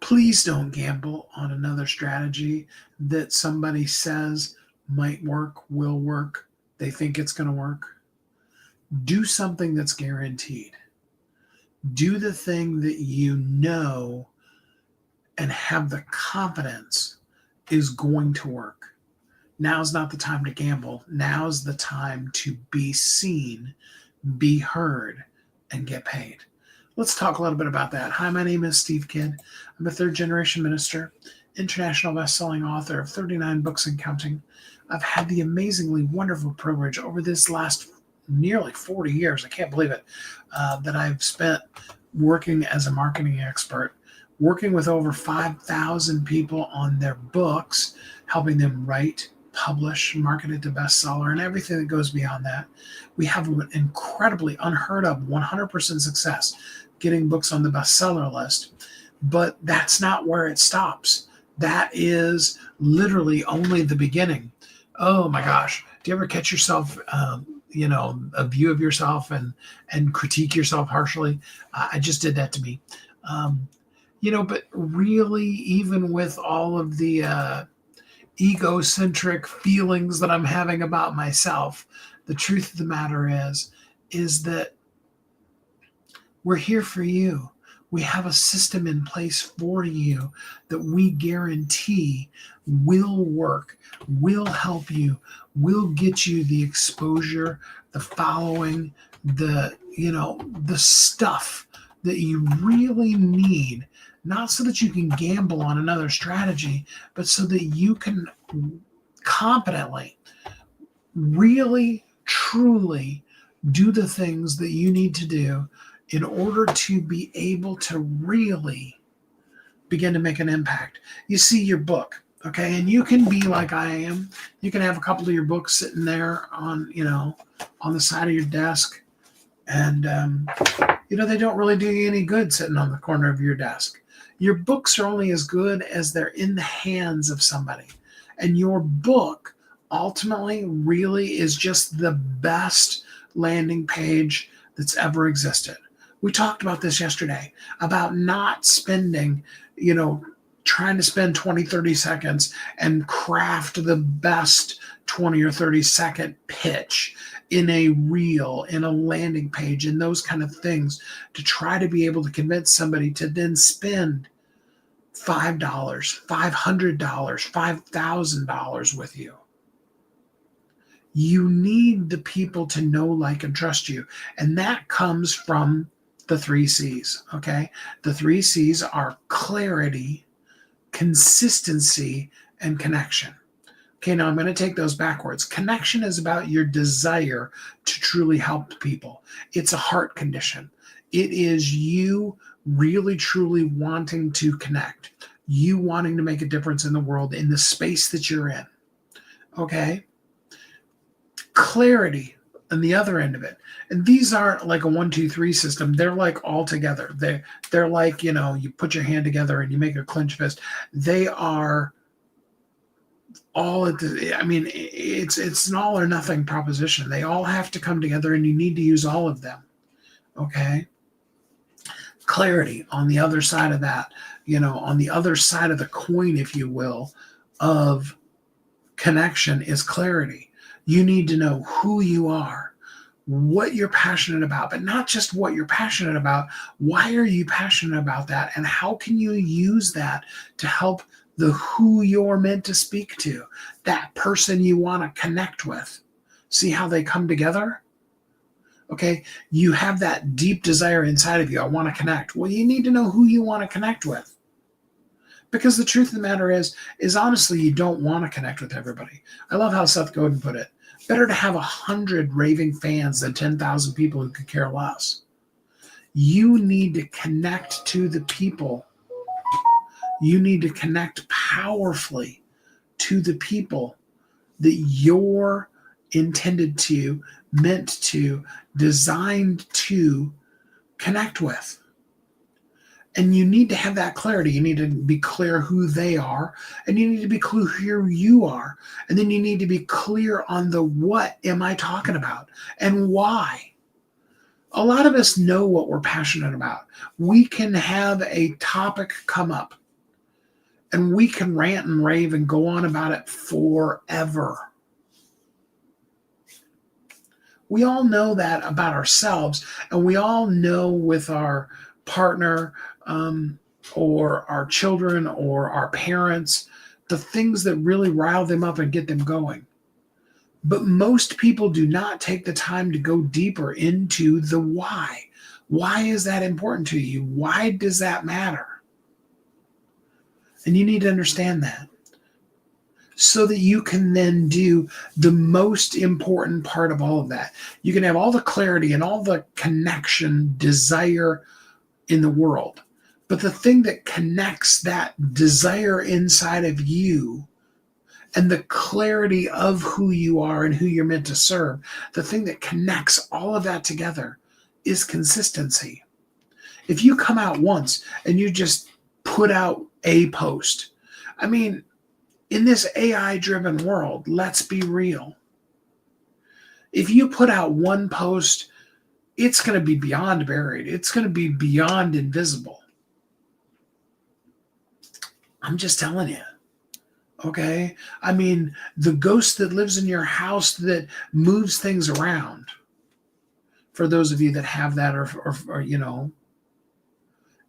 Please don't gamble on another strategy that somebody says might work, will work. They think it's going to work. Do something that's guaranteed. Do the thing that you know and have the confidence is going to work. Now's not the time to gamble. Now's the time to be seen, be heard, and get paid. Let's talk a little bit about that. Hi, my name is Steve Kidd. I'm a third-generation minister, international best-selling author of 39 books and counting. I've had the amazingly wonderful privilege over this last nearly 40 years, I can't believe it, that I've spent working as a marketing expert, working with over 5,000 people on their books, helping them write, publish, market it to bestseller, and everything that goes beyond that. We have an incredibly unheard of 100% success getting books on the bestseller list, but that's not where it stops. That is literally only the beginning. Oh my gosh. Do you ever catch yourself, a view of yourself and critique yourself harshly? I just did that to me. But really, even with all of the egocentric feelings that I'm having about myself, the truth of the matter is that we're here for you. We have a system in place for you that we guarantee will work, will help you, will get you the exposure, the following, the stuff that you really need, not so that you can gamble on another strategy, but so that you can competently, really, truly do the things that you need to do in order to be able to really begin to make an impact. You see your book, okay? And you can be like I am. You can have a couple of your books sitting there on the side of your desk. And, they don't really do you any good sitting on the corner of your desk. Your books are only as good as they're in the hands of somebody. And your book ultimately really is just the best landing page that's ever existed. We talked about this yesterday, about not spending, trying to spend 20, 30 seconds and craft the best 20 or 30 second pitch in a reel, in a landing page, in those kind of things to try to be able to convince somebody to then spend $5, $500, $5,000 with you. You need the people to know, like, and trust you. And that comes from the 3 C's, okay? The 3 C's are clarity, consistency, and connection. Okay, now I'm going to take those backwards. Connection is about your desire to truly help people. It's a heart condition. It is you really, truly wanting to connect. You wanting to make a difference in the world, in the space that you're in. Okay? Clarity on the other end of it. And these aren't like a 1, 2, 3 system. They're like all together. They're like, you put your hand together and you make a clenched fist. They are all it's an all or nothing proposition. They all have to come together and you need to use all of them. Okay? Clarity on the other side of that, on the other side of the coin, if you will, of connection is clarity. You need to know who you are, what you're passionate about, but not just what you're passionate about. Why are you passionate about that? And how can you use that to help the who you're meant to speak to, that person you want to connect with? See how they come together? Okay, you have that deep desire inside of you. I want to connect. Well, you need to know who you want to connect with. Because the truth of the matter is honestly, you don't want to connect with everybody. I love how Seth Godin put it. Better to have 100 raving fans than 10,000 people who could care less. You need to connect to the people. You need to connect powerfully to the people that you're intended to, meant to, designed to connect with. And you need to have that clarity. You need to be clear who they are, and you need to be clear who you are. And then you need to be clear on the what am I talking about and why. A lot of us know what we're passionate about. We can have a topic come up, And we can rant and rave and go on about it forever. We all know that about ourselves, and we all know with our partner, or our children or our parents, the things that really rile them up and get them going. But most people do not take the time to go deeper into the why. Why is that important to you? Why does that matter? And you need to understand that so that you can then do the most important part of all of that. You can have all the clarity and all the connection, desire in the world. But the thing that connects that desire inside of you and the clarity of who you are and who you're meant to serve, the thing that connects all of that together is consistency. If you come out once and you just put out a post, I mean, in this AI-driven world, let's be real. If you put out one post, it's going to be beyond buried. It's going to be beyond invisible. I'm just telling you. Okay? I mean, the ghost that lives in your house that moves things around, for those of you that have that, or you know,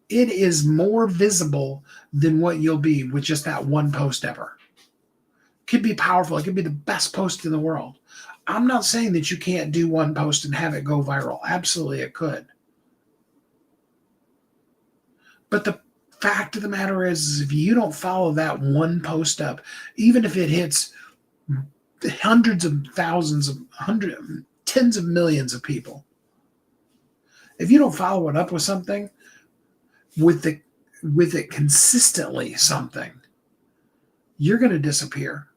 it is more visible than what you'll be with just that one post ever. It could be powerful. It could be the best post in the world. I'm not saying that you can't do one post and have it go viral. Absolutely, it could. But the fact of the matter is if you don't follow that one post up, even if it hits hundreds of thousands of tens of millions of people, if you don't follow it up with something, with it consistently something, you're going to disappear.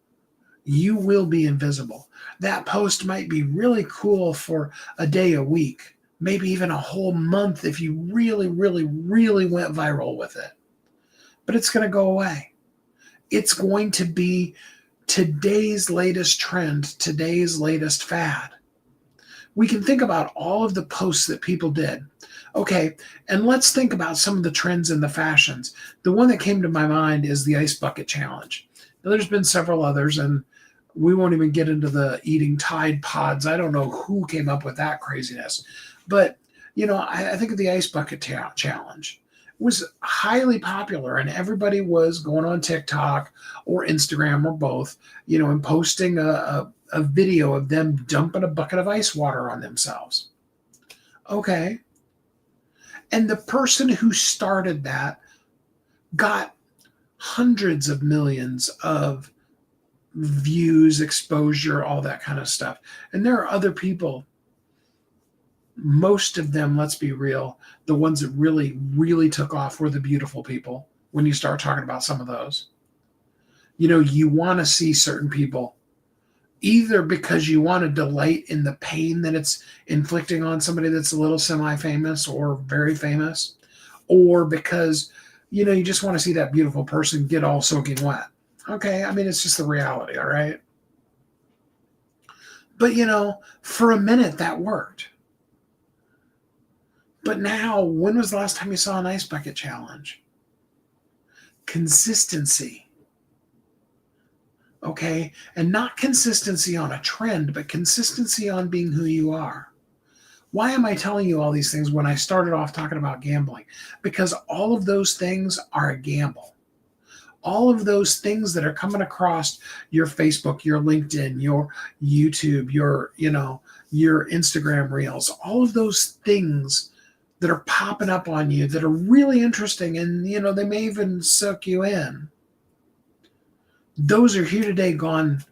You will be invisible. That post might be really cool for a day, a week, maybe even a whole month if you really, really, really went viral with it. But it's going to go away. It's going to be today's latest trend, today's latest fad. We can think about all of the posts that people did. Okay, and let's think about some of the trends in the fashions. The one that came to my mind is the ice bucket challenge. Now, there's been several others, and we won't even get into the eating Tide Pods. I don't know who came up with that craziness. But, you know, I think of the ice bucket challenge. It was highly popular, and everybody was going on TikTok or Instagram or both, you know, and posting a video of them dumping a bucket of ice water on themselves. Okay. And the person who started that got hundreds of millions of views, exposure, all that kind of stuff. And there are other people, most of them, let's be real, the ones that really, really took off were the beautiful people when you start talking about some of those. You know, you want to see certain people either because you want to delight in the pain that it's inflicting on somebody that's a little semi-famous or very famous, or because, you know, you just want to see that beautiful person get all soaking wet. Okay, I mean, it's just the reality, all right? But, you know, for a minute that worked. But now, when was the last time you saw an ice bucket challenge? Consistency. Okay, and not consistency on a trend, but consistency on being who you are. Why am I telling you all these things when I started off talking about gambling? Because all of those things are a gamble. All of those things that are coming across your Facebook, your LinkedIn, your YouTube, your Instagram reels, all of those things that are popping up on you that are really interesting, and, you know, they may even suck you in. Those are here today, gone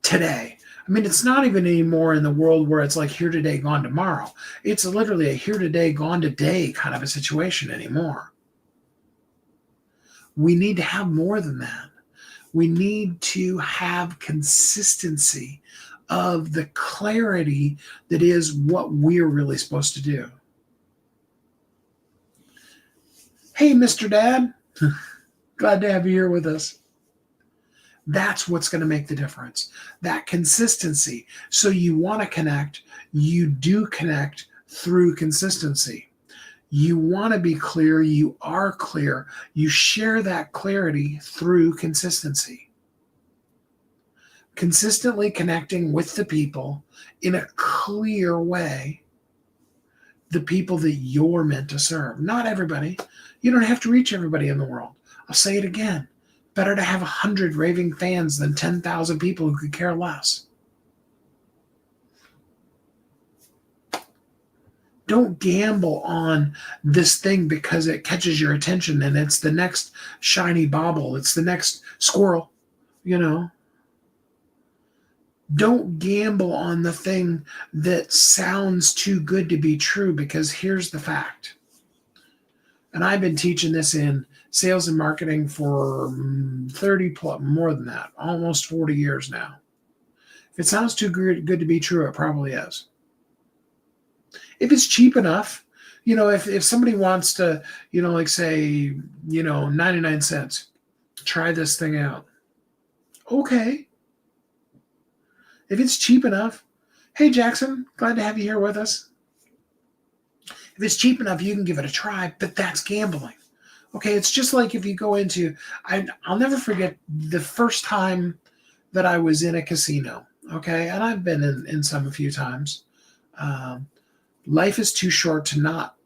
today. I mean, it's not even anymore in the world where it's like here today, gone tomorrow. It's literally a here today, gone today kind of a situation anymore. We need to have more than that. We need to have consistency of the clarity that is what we're really supposed to do. Hey, Mr. Dad, glad to have you here with us. That's what's going to make the difference. That consistency. So you want to connect, you do connect through consistency. You want to be clear. You are clear. You share that clarity through consistency. Consistently connecting with the people in a clear way, the people that you're meant to serve. Not everybody. You don't have to reach everybody in the world. I'll say it again. Better to have 100 raving fans than 10,000 people who could care less. Don't gamble on this thing because it catches your attention and it's the next shiny bauble. It's the next squirrel, you know. Don't gamble on the thing that sounds too good to be true, because here's the fact. And I've been teaching this in sales and marketing for 30 plus, more than that, almost 40 years now. If it sounds too good to be true, it probably is. If it's cheap enough, if somebody wants to, like say, 99 cents, try this thing out. Okay. If it's cheap enough, hey, Jackson, glad to have you here with us. If it's cheap enough, you can give it a try, but that's gambling. Okay, it's just like if you go into, I'll never forget the first time that I was in a casino, okay? And I've been in some a few times. Life is too short to not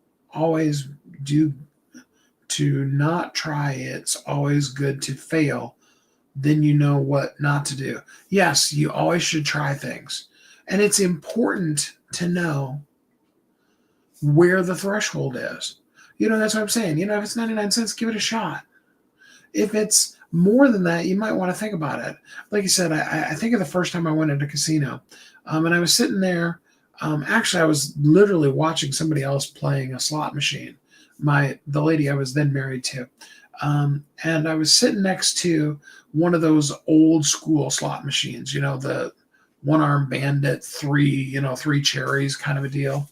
try. It's always good to fail. Then you know what not to do. Yes, you always should try things. And it's important to know where the threshold is. That's what I'm saying. If it's 99 cents, give it a shot. If it's more than that, you might want to think about it. Like you said, I think of the first time I went into a casino, and I was sitting there. Actually, I was literally watching somebody else playing a slot machine. The lady I was then married to. And I was sitting next to one of those old school slot machines, the one-arm bandit, three cherries kind of a deal.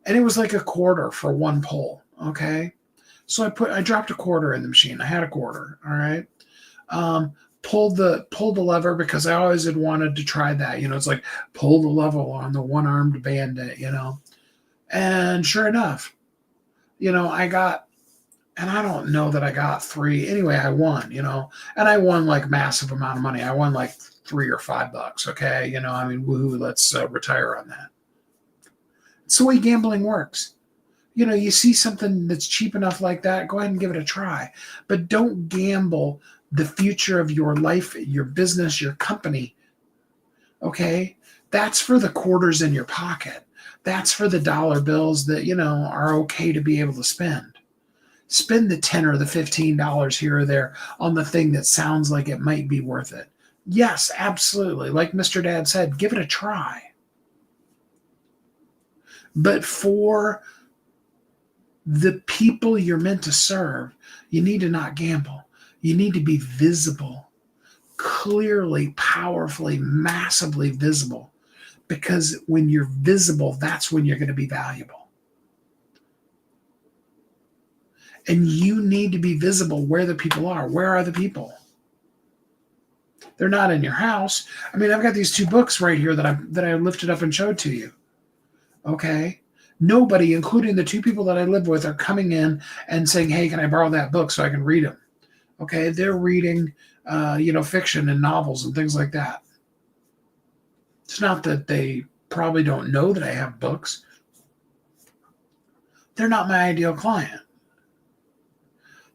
And it was like a quarter for one pull. Okay. So I dropped a quarter in the machine. I had a quarter. All right. Pulled the lever because I always had wanted to try that. It's like pull the lever on the one-armed bandit, and sure enough, I got, and I don't know that I got three. Anyway, I won, and I won like massive amount of money. I won like $3 or $5. Okay. Woohoo, let's retire on that. It's the way gambling works. You see something that's cheap enough like that, go ahead and give it a try. But don't gamble the future of your life, your business, your company. Okay? That's for the quarters in your pocket. That's for the dollar bills that, are okay to be able to spend. Spend the $10 or the $15 here or there on the thing that sounds like it might be worth it. Yes, absolutely. Like Mr. Dad said, give it a try. But for the people you're meant to serve, you need to not gamble. You need to be visible, clearly, powerfully, massively visible. Because when you're visible, that's when you're going to be valuable. And you need to be visible where the people are. Where are the people? They're not in your house. I've got these 2 books right here that I lifted up and showed to you. Okay. Nobody, including the 2 people that I live with, are coming in and saying, hey, can I borrow that book so I can read them? Okay. They're reading, fiction and novels and things like that. It's not that they probably don't know that I have books. They're not my ideal client.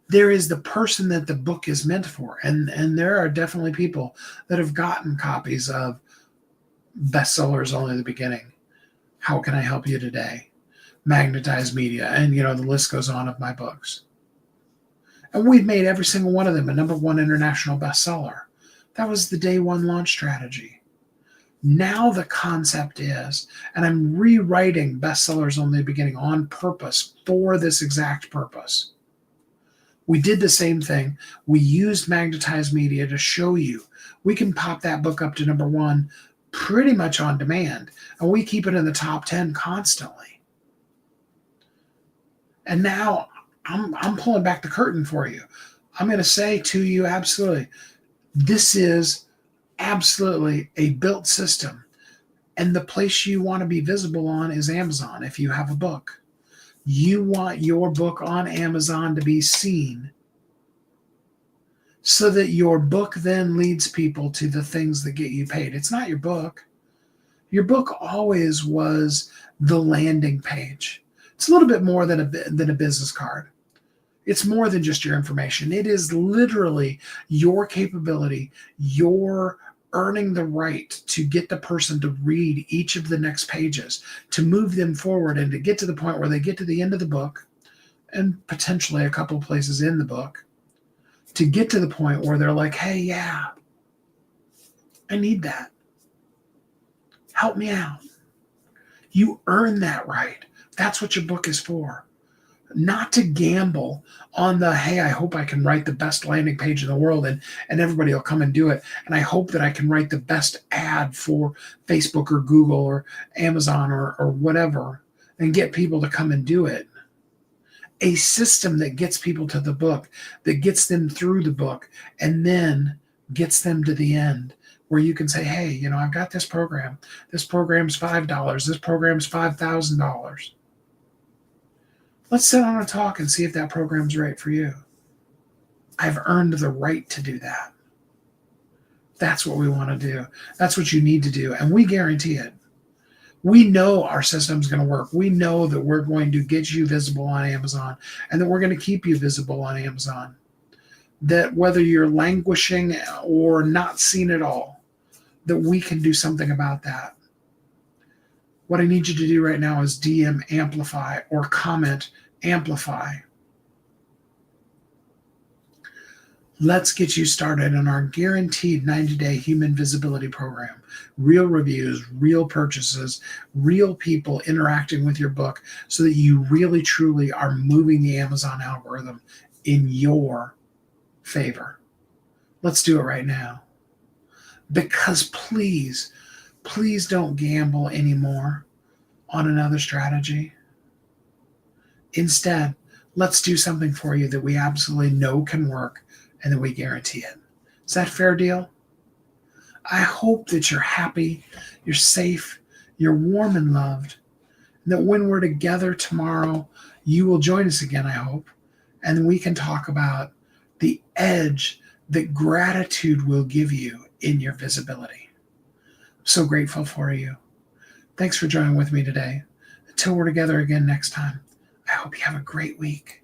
There is the person that the book is meant for. And there are definitely people that have gotten copies of bestsellers only the beginning. How can I help you today? Magnetized Media. And, the list goes on of my books. And we've made every single one of them a #1 international bestseller. That was the day 1 launch strategy. Now the concept is, and I'm rewriting bestsellers only the beginning on purpose for this exact purpose. We did the same thing. We used Magnetized Media to show you we can pop that book up to #1 pretty much on demand, and we keep it in the top 10 constantly. And now I'm pulling back the curtain for you. I'm going to say to you, absolutely, this is absolutely a built system. And the place you want to be visible on is Amazon if you have a book. You want your book on Amazon to be seen so that your book then leads people to the things that get you paid. It's not your book. Your book always was the landing page. It's a little bit more than a business card. It's more than just your information. It is literally your capability, your earning the right to get the person to read each of the next pages, to move them forward and to get to the point where they get to the end of the book and potentially a couple places in the book, to get to the point where they're like, hey, yeah, I need that. Help me out. You earn that right. That's what your book is for. Not to gamble on the, hey, I hope I can write the best landing page in the world and everybody will come and do it. And I hope that I can write the best ad for Facebook or Google or Amazon or whatever and get people to come and do it. A system that gets people to the book, that gets them through the book, and then gets them to the end where you can say, hey, you know, I've got this program. This program's $5. This program's $5,000. Let's sit down and talk and see if that program's right for you. I've earned the right to do that. That's what we want to do. That's what you need to do. And we guarantee it. We know our system's going to work. We know that we're going to get you visible on Amazon and that we're going to keep you visible on Amazon. That whether you're languishing or not seen at all, that we can do something about that. What I need you to do right now is DM Amplify or comment Amplify. Let's get you started on our guaranteed 90-day human visibility program. Real reviews, real purchases, real people interacting with your book so that you really, truly are moving the Amazon algorithm in your favor. Let's do it right now. Because please don't gamble anymore on another strategy. Instead, let's do something for you that we absolutely know can work and that we guarantee it. Is that a fair deal? I hope that you're happy, you're safe, you're warm and loved, and that when we're together tomorrow, you will join us again, I hope, and we can talk about the edge that gratitude will give you in your visibility. I'm so grateful for you. Thanks for joining with me today. Until we're together again next time, I hope you have a great week.